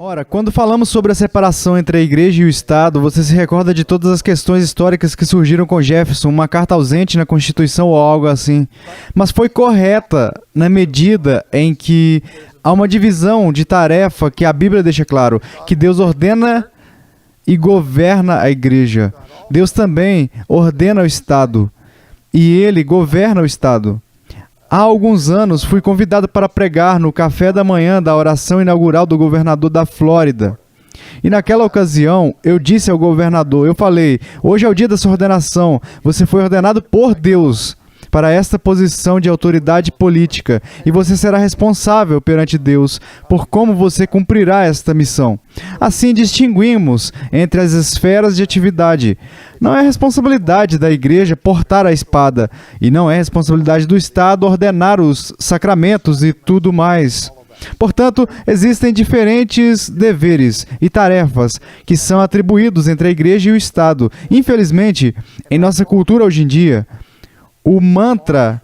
Ora, quando falamos sobre a separação entre a Igreja e o Estado, você se recorda de todas as questões históricas que surgiram com Jefferson, uma carta ausente na Constituição ou algo assim. Mas foi correta na medida em que há uma divisão de tarefa que a Bíblia deixa claro, que Deus ordena e governa a Igreja. Deus também ordena o Estado e Ele governa o Estado. Há alguns anos, fui convidado para pregar no café da manhã da oração inaugural do governador da Flórida. E naquela ocasião, eu disse ao governador, eu falei, hoje é o dia da sua ordenação, você foi ordenado por Deus para esta posição de autoridade política, e você será responsável perante Deus por como você cumprirá esta missão. Assim distinguimos entre as esferas de atividade. Não é responsabilidade da igreja portar a espada, e não é responsabilidade do Estado ordenar os sacramentos e tudo mais. Portanto, existem diferentes deveres e tarefas que são atribuídos entre a igreja e o Estado. Infelizmente, em nossa cultura hoje em dia, o mantra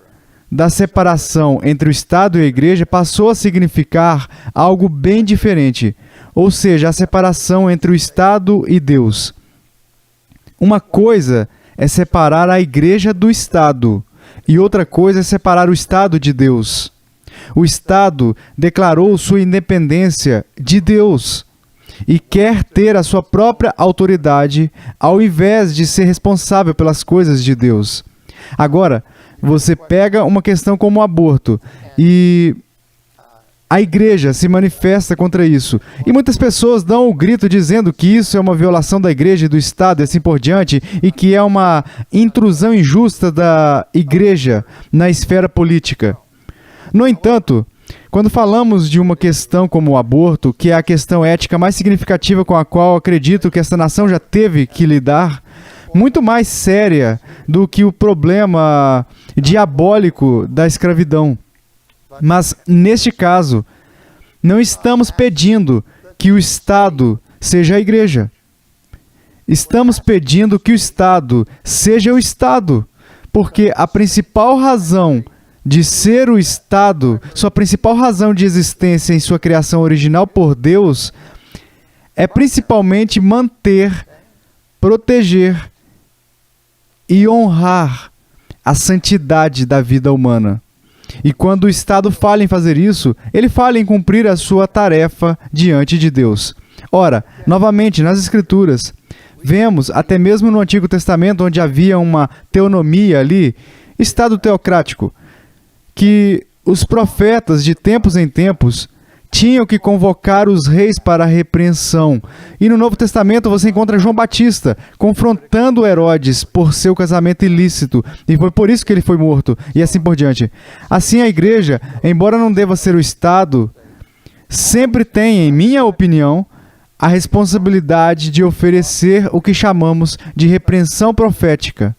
da separação entre o Estado e a Igreja passou a significar algo bem diferente, ou seja, a separação entre o Estado e Deus. Uma coisa é separar a Igreja do Estado, e outra coisa é separar o Estado de Deus. O Estado declarou sua independência de Deus e quer ter a sua própria autoridade ao invés de ser responsável pelas coisas de Deus. Agora, você pega uma questão como o aborto e a igreja se manifesta contra isso. E muitas pessoas dão o grito dizendo que isso é uma violação da igreja e do Estado e assim por diante, e que é uma intrusão injusta da igreja na esfera política. No entanto, quando falamos de uma questão como o aborto, que é a questão ética mais significativa com a qual acredito que esta nação já teve que lidar, muito mais séria do que o problema diabólico da escravidão. Mas, neste caso, não estamos pedindo que o Estado seja a igreja. Estamos pedindo que o Estado seja o Estado, porque a principal razão de ser o Estado, sua principal razão de existência em sua criação original por Deus, é principalmente manter, proteger e honrar a santidade da vida humana. E quando o Estado falha em fazer isso, ele falha em cumprir a sua tarefa diante de Deus. Ora, novamente, nas Escrituras, vemos, até mesmo no Antigo Testamento, onde havia uma teonomia ali, Estado teocrático, que os profetas de tempos em tempos tinham que convocar os reis para a repreensão. E no Novo Testamento você encontra João Batista confrontando Herodes por seu casamento ilícito, e foi por isso que ele foi morto, e assim por diante. Assim a igreja, embora não deva ser o Estado, sempre tem, em minha opinião, a responsabilidade de oferecer o que chamamos de repreensão profética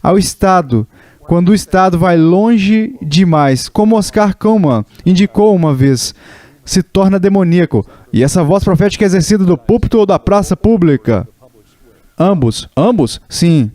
ao Estado, quando o Estado vai longe demais, como Oscar Cullmann indicou uma vez, se torna demoníaco, e essa voz profética é exercida do púlpito ou da praça pública? Ambos? Sim.